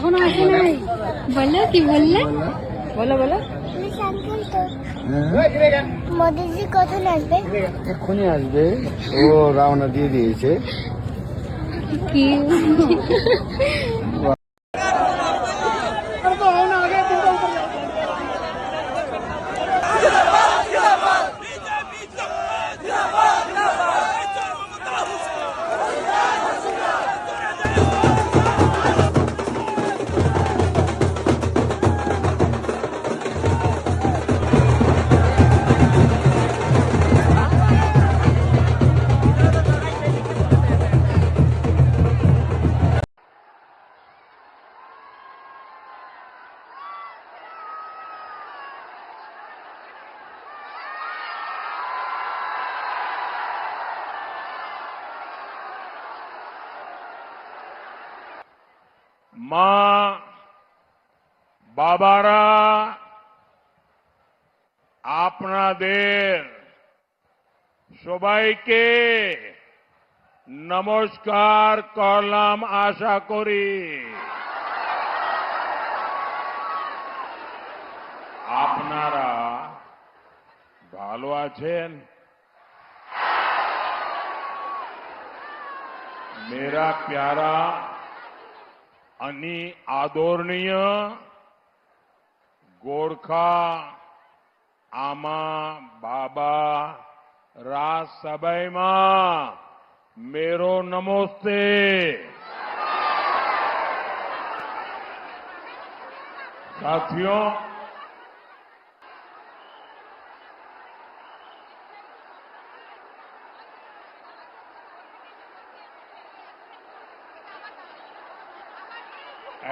এখনো আসে নাই। বলো কি বললে? বলো বলো। মোদিজি কখন আসবে? এক্ষুনি আসবে। ও রওনা দিয়ে দিয়েছে। কি মা বাবারা আপনাদের সবাইকে নমস্কার করলাম আশা করি আপনারা ভালো আছেন। मेरा प्यारा आदरणीय गोरखा आमा बाबा राज सबै में मेरो नमस्ते। साथियों,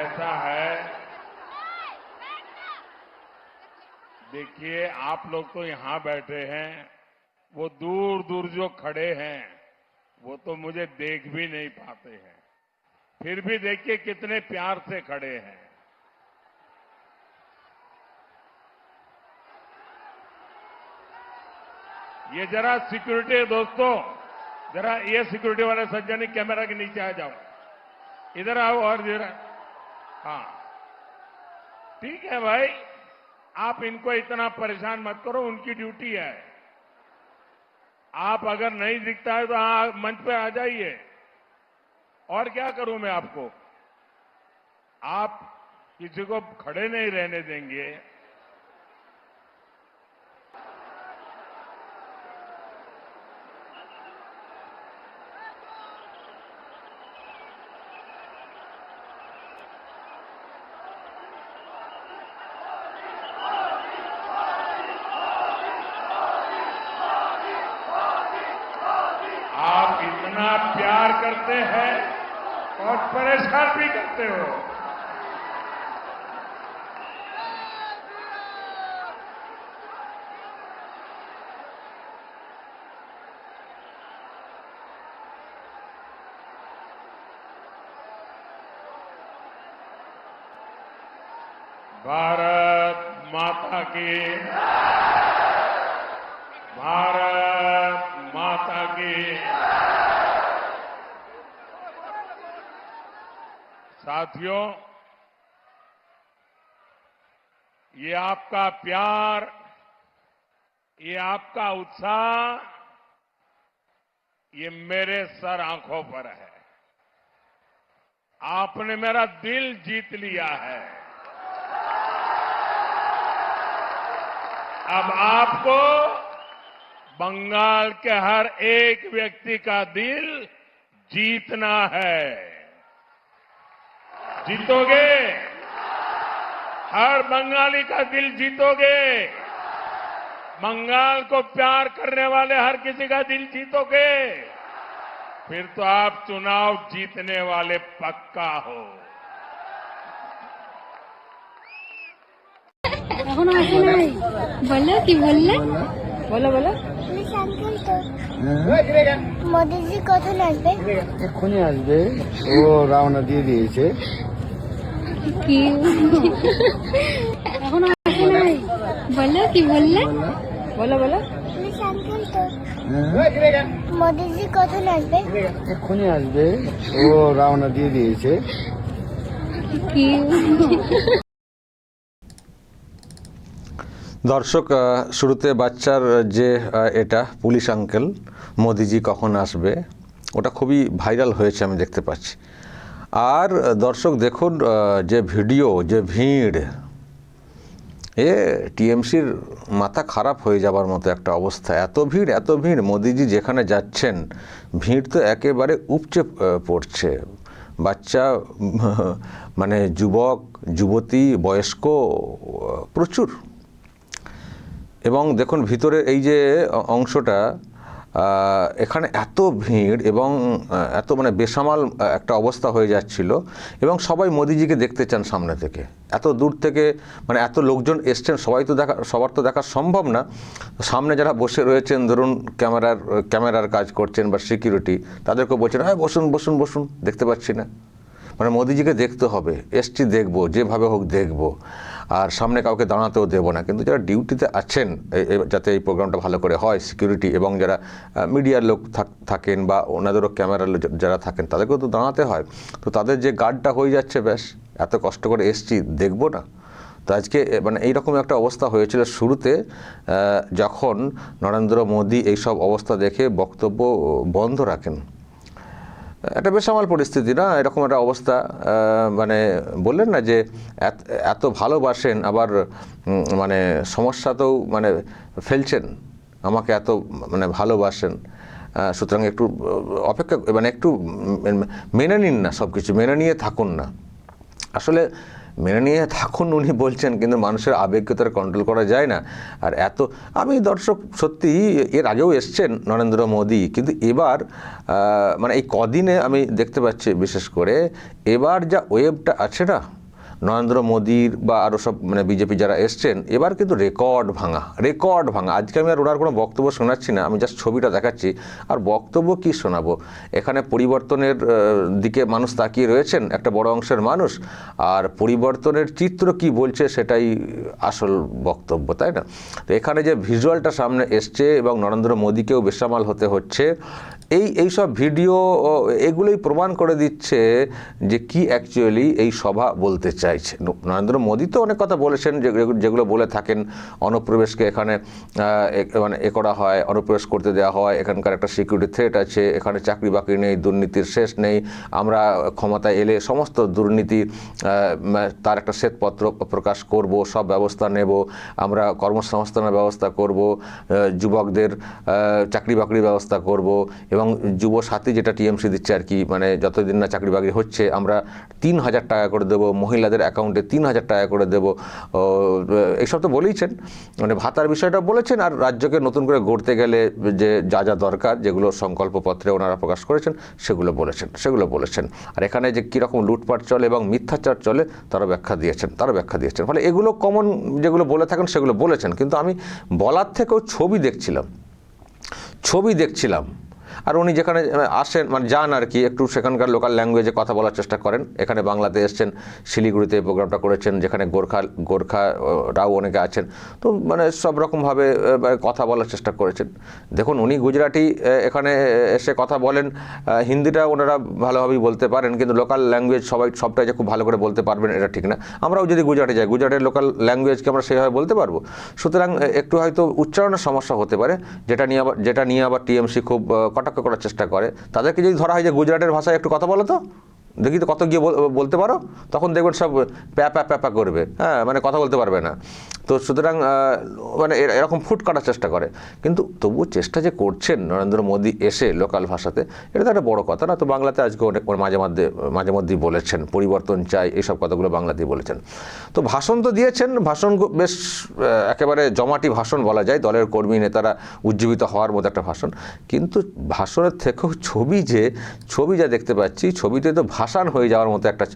ऐसा है, देखिए आप लोग तो यहां बैठे हैं, वो दूर दूर जो खड़े हैं वो तो मुझे देख भी नहीं पाते हैं, फिर भी देखिए कितने प्यार से खड़े हैं। ये जरा सिक्योरिटी दोस्तों, जरा ये सिक्योरिटी वाले सज्जन कैमरा के नीचे आ जाओ, इधर आओ और जरा, हाँ ठीक है भाई, आप इनको इतना परेशान मत करो, उनकी ड्यूटी है। आप अगर नहीं दिखता है तो मंच पे आ जाइए, और क्या करूं मैं आपको, आप किसी को खड़े नहीं रहने देंगे। आप इतना प्यार करते हैं और परेशान भी करते हो। भारत माता की, भारत माता की। साथियों, ये आपका प्यार, ये आपका उत्साह, ये मेरे सर आंखों पर है। आपने मेरा दिल जीत लिया है। अब आपको बंगाल के हर एक व्यक्ति का दिल जीतना है। जीतोगे? हर बंगाली का दिल जीतोगे? बंगाल को प्यार करने वाले हर किसी का दिल जीतोगे? फिर तो आप चुनाव जीतने वाले पक्का हो। এখনো আসে নাই। বলো কি বললে? বলো বলো। মোদিজি কখন আসবে? এক্ষুনি আসবে। ও রওনা দিয়ে দিয়েছে। কি এখনো আসে নাই। বলো কি বললে? বলো বলো। মোদিজি কখন আসবে? এক্ষুনি আসবে। ও রওনা দিয়ে দিয়েছে। কি দর্শক, শুরুতে বাচ্চার যে এটা পুলিশ আঙ্কেল মোদিজি কখন আসবে ওটা খুবই ভাইরাল হয়েছে আমি দেখতে পাচ্ছি। আর দর্শক দেখুন যে ভিডিও, যে ভিড়, টিএমসির মাথা খারাপ হয়ে যাবার মতো একটা অবস্থা। এত ভিড়, মোদিজি যেখানে যাচ্ছেন ভিড় তো একেবারে উপচে পড়ছে। বাচ্চা, মানে যুবক, যুবতী, বয়স্ক প্রচুর। এবং দেখুন ভিতরে এই যে অংশটা, এখানে এত ভিড় এবং এত মানে বেসামাল একটা অবস্থা হয়ে যাচ্ছিল। এবং সবাই মোদিজিকে দেখতে চান সামনে থেকে, এত দূর থেকে, মানে এত লোকজন এসছেন, সবার তো দেখা সম্ভব না। সামনে যারা বসে রয়েছেন, ধরুন ক্যামেরার কাজ করছেন বা সিকিউরিটি, তাদেরকে বলছেন হ্যাঁ বসুন, দেখতে পাচ্ছি না। মানে মোদিজিকে দেখতে হবে, এসছি দেখবো, যেভাবে হোক দেখবো, আর সামনে কাউকে দাঁড়াতেও দেবো না। কিন্তু যারা ডিউটিতে আছেন যাতে এই প্রোগ্রামটা ভালো করে হয়, সিকিউরিটি এবং যারা মিডিয়ার লোক থাকেন বা ওনাদেরও ক্যামেরার যারা থাকেন, তাদেরকেও তো দাঁড়াতে হয়। তো তাদের যে গার্ডটা হয়ে যাচ্ছে, ব্যাস এত কষ্ট করে এসছি দেখবো না। তো আজকে মানে এইরকম একটা অবস্থা হয়েছিল শুরুতে, যখন নরেন্দ্র মোদী এইসব অবস্থা দেখে বক্তব্য বন্ধ রাখেন। একটা বেসামাল পরিস্থিতি না, এরকম একটা অবস্থা। মানে বললেন না যে এত ভালোবাসেন, আবার মানে সমস্যাতেও মানে ফেলছেন, আমাকে এত মানে ভালোবাসেন, সুতরাং একটু অপেক্ষা, মানে একটু মেনে নিন না, সব কিছু মেনে নিয়ে থাকুন না। আসলে মেনে নিয়ে থাকুন উনি বলছেন, কিন্তু মানুষের আবেগকে তারা কন্ট্রোল করা যায় না। আর আমি দর্শক সত্যি এর আগেও এসছেন নরেন্দ্র মোদী, কিন্তু এবার মানে এই কদিনে আমি দেখতে পাচ্ছি বিশেষ করে এবার যা ওয়েবটা আছে না নরেন্দ্র মোদীর বা আরও সব মানে বিজেপি যারা এসছেন, এবার কিন্তু রেকর্ড ভাঙা। আজকে আমি আর ওনার কোনো বক্তব্য শোনাচ্ছি না, আমি জাস্ট ছবিটা দেখাচ্ছি। আর বক্তব্য কি শোনাবো? এখানে পরিবর্তনের দিকে মানুষ তাকিয়ে রয়েছেন, একটা বড় অংশের মানুষ, আর পরিবর্তনের চিত্র কি বলছে সেটাই আসল বক্তব্য, তাই না? তো এখানে যে ভিজুয়ালটা সামনে এসছে এবং নরেন্দ্র মোদীকেও বেসামাল হতে হচ্ছে, এই সব ভিডিও এগুলোই প্রমাণ করে দিচ্ছে যে কি অ্যাকচুয়ালি এই সভা বলতে চাইছে। নরেন্দ্র মোদী তো অনেক কথা বলেছেন, যেগুলো বলে থাকেন, অনুপ্রবেশকে এখানে মানে করা হয়, অনুপ্রবেশ করতে দেওয়া হয়, এখানকার একটা সিকিউরিটি থ্রেট আছে, এখানে চাকরি বাকরি নেই, দুর্নীতির শেষ নেই, আমরা ক্ষমতায় এলে সমস্ত দুর্নীতি তার একটা শ্বেতপত্র প্রকাশ করব, সব ব্যবস্থা নেব, আমরা কর্মসংস্থানের ব্যবস্থা করব, যুবকদের চাকরি বাকরির ব্যবস্থা করব, এবং যুব সাথী যেটা টিএমসি দিচ্ছে আর কি, মানে যতদিন না চাকরি বাকরি হচ্ছে আমরা 3,000 টাকা করে দেবো, মহিলাদের অ্যাকাউন্টে 3,000 টাকা করে দেবো, এইসব তো বলেইছেন, মানে ভাতার বিষয়টা বলেছেন। আর রাজ্যকে নতুন করে গড়তে গেলে যে যা দরকার, যেগুলো সংকল্পপত্রে ওনারা প্রকাশ করেছেন, সেগুলো বলেছেন। আর এখানে যে কীরকম লুটপাট চলে এবং মিথ্যাচার চলে তারা ব্যাখ্যা দিয়েছেন। ফলে এগুলো কমন যেগুলো বলে থাকেন সেগুলো বলেছেন, কিন্তু আমি বলার থেকেও ছবি দেখছিলাম। আর উনি যেখানে আসেন মানে যান আর কি, একটু সেখানকার লোকাল ল্যাঙ্গুয়েজে কথা বলার চেষ্টা করেন। এখানে বাংলাতে এসছেন, শিলিগুড়িতে প্রোগ্রামটা করেছেন, যেখানে গোর্খারাও অনেকে আছেন, তো মানে সব রকমভাবে কথা বলার চেষ্টা করেছেন। দেখুন উনি গুজরাটি এখানে এসে কথা বলেন, হিন্দিটা ওনারা ভালোভাবেই বলতে পারেন, কিন্তু লোকাল ল্যাঙ্গুয়েজ সবটাই যে খুব ভালো করে বলতে পারবেন এটা ঠিক না। আমরাও যদি গুজরাটে যাই, গুজরাটের লোকাল ল্যাঙ্গুয়েজকে আমরা সেভাবে বলতে পারবো? সুতরাং একটু হয়তো উচ্চারণের সমস্যা হতে পারে, যেটা নিয়ে আবার টিএমসি খুব কটাক্ষ করার চেষ্টা করে। তাদেরকে যদি ধরা হয় যে গুজরাটের ভাষায় একটু কথা বলো তো, দেখি তো কত গিয়ে বলতে পারো, তখন দেখবেন সব প্যাপা করবে, হ্যাঁ, মানে কথা বলতে পারবে না। তো সুতরাং মানে এরকম ফুট কাটার চেষ্টা করে, কিন্তু তবুও চেষ্টা যে করছেন নরেন্দ্র মোদী এসে লোকাল ভাষাতে, এটা তো একটা বড় কথা না? তো বাংলাতে আজকে অনেক মাঝে মধ্যেই বলেছেন পরিবর্তন চাই, এইসব কথাগুলো বাংলাতেই বলেছেন। তো ভাষণ তো দিয়েছেন, ভাষণ বেশ একেবারে জমাটি ভাষণ বলা যায়, দলের কর্মী নেতারা উজ্জীবিত হওয়ার মতো একটা ভাষণ। কিন্তু ভাষণের থেকেও ছবি যা দেখতে পাচ্ছি, ছবিতে তো ভাসান হয়ে যাওয়ার মতো একটা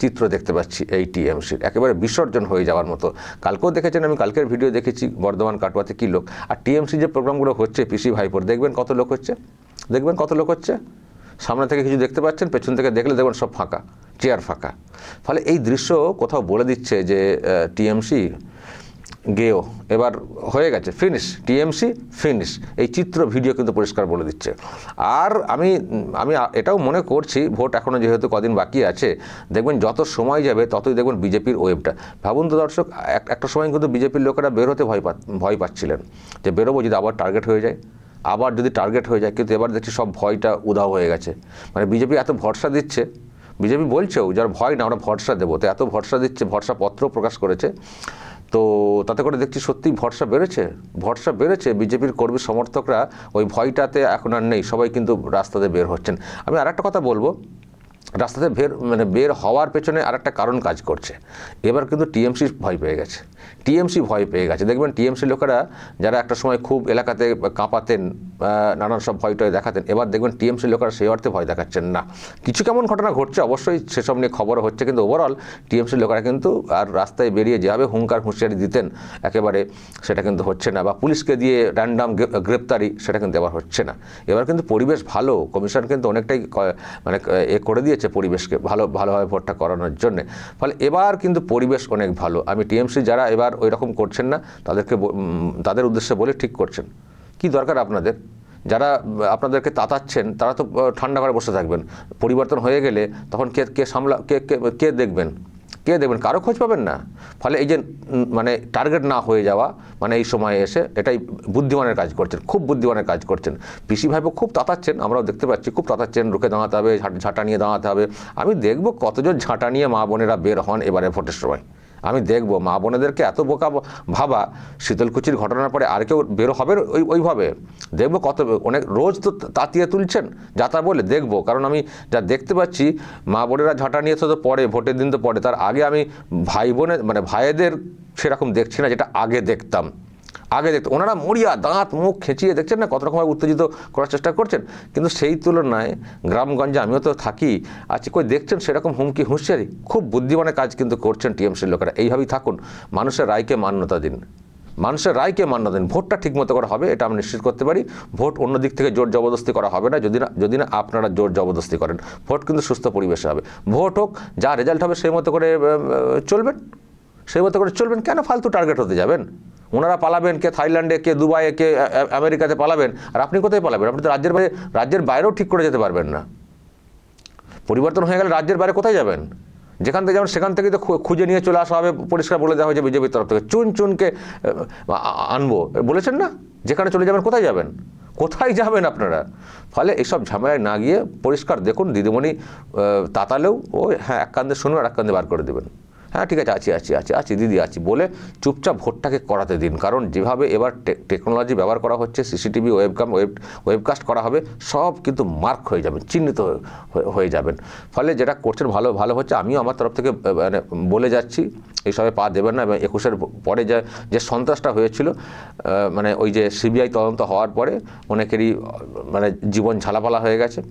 চিত্র দেখতে পাচ্ছি এই টিএমসির, একেবারে বিসর্জন হয়ে যাওয়ার মতো। কালকেও দেখেছেন, আমি কালকের ভিডিও দেখেছি, বর্ধমান কাটোয়াতে কী লোক। আর টিএমসি যে প্রোগ্রামগুলো হচ্ছে পিসি ভাইপোর, দেখবেন কত লোক হচ্ছে। সামনে থেকে কিছু দেখতে পাচ্ছেন, পেছন থেকে দেখলে দেখবেন সব ফাঁকা, চেয়ার ফাঁকা। ফলে এই দৃশ্য কোথাও বলে দিচ্ছে যে টিএমসি গেও এবার হয়ে গেছে, ফিনিশ, টিএমসি ফিনিশ, এই চিত্র ভিডিও কিন্তু পরিষ্কার বলে দিচ্ছে। আর আমি এটাও মনে করছি ভোট এখনও যেহেতু কদিন বাকি আছে, দেখবেন যত সময় যাবে ততই দেখবেন বিজেপির ওয়েবটা, ভাবুন তো দর্শক, একটা সময় কিন্তু বিজেপির লোকেরা বের হতে ভয় পাচ্ছিলেন যে বেরোবো যদি আবার টার্গেট হয়ে যায়, কিন্তু এবার দেখছি সব ভয়টা উধাও হয়ে গেছে। মানে বিজেপি এত ভরসা দিচ্ছে, বিজেপি বলছেও যার ভয় না আমরা ভরসা দেবো, তো এত ভরসা দিচ্ছে, ভরসাপত্র প্রকাশ করেছে, তো তাতে করে দেখছি সত্যি ভরসা বেড়েছে। বিজেপির কর্মী সমর্থকরা ওই ভয়টাতে এখন আর নেই, সবাই কিন্তু রাস্তাতে বের হচ্ছেন। আমি আর একটা কথা বলবো, রাস্তাতে বের হওয়ার পেছনে আরেকটা কারণ কাজ করছে, এবার কিন্তু টিএমসি ভয় পেয়ে গেছে। দেখবেন টিএমসি লোকেরা যারা একটা সময় খুব এলাকাতে কাঁপাতেন, নানান সব ভয়টয় দেখাতেন, এবার দেখবেন টিএমসি লোকেরা সেই অর্থে ভয় দেখাচ্ছেন না। কিছু কেমন ঘটনা ঘটছে অবশ্যই সেসব নিয়ে খবর হচ্ছে, কিন্তু ওভারঅল টিএমসি লোকেরা কিন্তু আর রাস্তায় বেরিয়ে যেভাবে হুঁশিয়ারি দিতেন একেবারে সেটা কিন্তু হচ্ছে না, বা পুলিশকে দিয়ে র্যান্ডাম গ্রেপ্তারি সেটা কিন্তু এবার হচ্ছে না। এবার কিন্তু পরিবেশ ভালো, কমিশন কিন্তু অনেকটাই করে দিয়েছে পরিবেশকে ভালোভাবে ভোটটা করানোর জন্য, ফলে এবার কিন্তু পরিবেশ অনেক ভালো। আমি টিএমসি যারা এবার ওই রকম করছেন না তাদের উদ্দেশ্যে বলে ঠিক করছেন, কি দরকার আপনাদের, যারা আপনাদেরকে তাতাচ্ছেন তারা তো ঠান্ডা করে বসে থাকবেন, পরিবর্তন হয়ে গেলে তখন কে দেখবেন, কারো খোঁজ পাবেন না। ফলে এই যে টার্গেট না হয়ে যাওয়া, এই সময়ে এসে এটাই বুদ্ধিমানের কাজ করছেন, খুব বুদ্ধিমানের কাজ করছেন। পিসি ভাইপো খুব তাতাচ্ছেন, আমরাও দেখতে পাচ্ছি, খুব তাতাচ্ছেন, রুখে দাঁড়াতে হবে, ঝাঁটা নিয়ে দাঁড়াতে হবে। আমি দেখব কতজন ঝাঁটা নিয়ে মা বোনেরা বের হন এবারে ভোটের সময়। আমি দেখব মা বোনেদেরকে এত বোকা ভাবা, শীতলকুচির ঘটনার পরে আর কেউ বেরো হবে ওইভাবে, দেখবো অনেক রোজ তো তাতিয়ে তুলছেন যাতা বলে, দেখবো। কারণ আমি যা দেখতে পাচ্ছি মা বোনেরা ঝাঁটা নিয়ে তো পরে ভোটের দিন তো পরে, তার আগে আমি ভাই বোনের ভাইয়েদের সেরকম দেখছি না যেটা আগে দেখতাম। ওনারা মরিয়া দাঁত মুখ খেঁচিয়ে দেখছেন না কত রকমভাবে উত্তেজিত করার চেষ্টা করছেন, কিন্তু সেই তুলনায় গ্রামগঞ্জে আমিও তো থাকি, আজকে কই দেখছেন সেরকম হুঁশিয়ারি, খুব বুদ্ধিমানের কাজ কিন্তু করছেন টিএমসির লোকেরা। এইভাবেই থাকুন, মানুষের রায়কে মান্যতা দিন, ভোটটা ঠিকমতো করা হবে, এটা আমি নিশ্চিত করতে পারি। ভোট অন্য দিক থেকে জোর জবরদস্তি করা হবে না, যদি না আপনারা জোর জবরদস্তি করেন। ভোট কিন্তু সুস্থ পরিবেশে হবে, ভোট হোক, যা রেজাল্ট হবে সেই মতো করে চলবেন, কেন ফালতু টার্গেট হতে যাবেন? ওনারা পালাবেন, কে থাইল্যান্ডে, কে দুবাইয়ে, কে আমেরিকাতে পালাবেন, আর আপনি কোথায় পালাবেন? আপনি তো রাজ্যের বাইরেও ঠিক করে যেতে পারবেন না। পরিবর্তন হয়ে গেলে রাজ্যের বাইরে কোথায় যাবেন? যেখান থেকে যাবেন সেখান থেকেই তো খুঁজে নিয়ে চলে আসা হবে, পরিষ্কার বলে দেওয়া হয়েছে বিজেপির তরফ থেকে, চুনকে আনবো বলেছেন না, যেখানে চলে যাবেন কোথায় যাবেন আপনারা? ফলে এইসব ঝামেলায় না গিয়ে পরিষ্কার দেখুন, দিদিমণি তাতালেও হ্যাঁ এক কান্দে শুনবেন আর এক কান্দে বার করে দেবেন, হ্যাঁ ঠিক আছে আছি দিদি আছি বলে চুপচাপ ভোটটাকে করাতে দিন। কারণ যেভাবে এবার টেকনোলজি ব্যবহার করা হচ্ছে, সিসিটিভি, ওয়েবকাস্ট করা হবে, সব কিন্তু মার্ক হয়ে যাবেন, চিহ্নিত হয়ে যাবেন। ফলে যেটা করছেন ভালো হচ্ছে। আমিও আমার তরফ থেকে বলে যাচ্ছি, এইসবে পা দেবেন না। এবং 21-এর পরে যে সন্ত্রাসটা হয়েছিল, ওই যে সিবিআই তদন্ত হওয়ার পরে অনেকেরই জীবন ঝালাপালা হয়ে গেছে,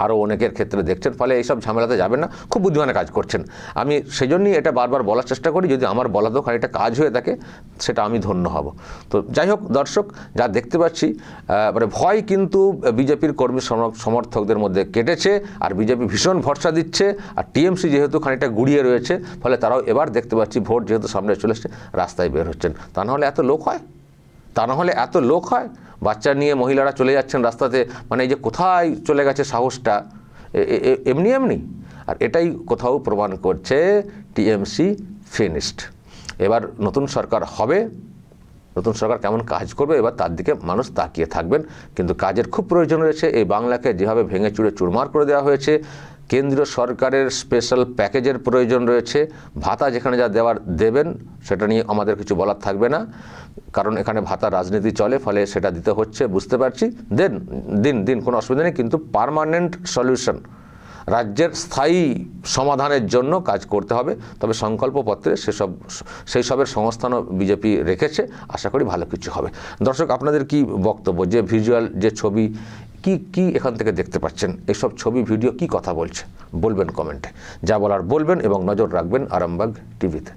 আরও অনেকের ক্ষেত্রে দেখছেন। ফলে এইসব ঝামেলাতে যাবেন না, খুব বুদ্ধিমানের কাজ করছেন। আমি সেই জন্যই এটা বারবার বলার চেষ্টা করি, যদি আমার বলাতেও খানিকটা কাজ হয়ে থাকে সেটা আমি ধন্য হব। তো যাই হোক দর্শক, যা দেখতে পাচ্ছি ভয় কিন্তু বিজেপির কর্মী সমর্থকদের মধ্যে কেটেছে, আর বিজেপি ভীষণ ভরসা দিচ্ছে, আর টিএমসি যেহেতু খানিকটা গুড়িয়ে রয়েছে, ফলে তারাও এবার দেখতে পাচ্ছি ভোট যেহেতু সামনে চলে এসছে রাস্তায় বের হচ্ছেন। তা নাহলে এত লোক হয়, বাচ্চা নিয়ে মহিলারা চলে যাচ্ছেন রাস্তাতে, এই যে কোথায় চলে গেছে সাহসটা, এমনি। আর এটাই কোথাও প্রমাণ করছে টিএমসি ফিনিশড। এবার নতুন সরকার হবে, নতুন সরকার কেমন কাজ করবে এবার তার দিকে মানুষ তাকিয়ে থাকবেন। কিন্তু কাজের খুব প্রয়োজন রয়েছে। এই বাংলাকে যেভাবে ভেঙে চুরে চুরমার করে দেওয়া হয়েছে, কেন্দ্রীয় সরকারের স্পেশাল প্যাকেজের প্রয়োজন রয়েছে। ভাতা যেখানে যা দেবেন সেটা নিয়ে আমাদের কিছু বলার থাকবে না, কারণ এখানে ভাতা রাজনীতি চলে, ফলে সেটা দিতে হচ্ছে, বুঝতে পারছি। দিন কোনো অসুবিধা নেই, কিন্তু পার্মানেন্ট সলিউশন, রাজ্যের স্থায়ী সমাধানের জন্য কাজ করতে হবে। তবে সংকল্পপত্রে সেই সবের সংস্থানও বিজেপি রেখেছে, আশা করি ভালো কিছু হবে। দর্শক, আপনাদের কি বক্তব্য, যে ভিজুয়াল, যে ছবি, কি এখান থেকে দেখতে পাচ্ছেন, এইসব ছবি ভিডিও কি কথা বলছে বলবেন কমেন্টে, যা বলার বলবেন এবং নজর রাখবেন আরামবাগ টিভিতে।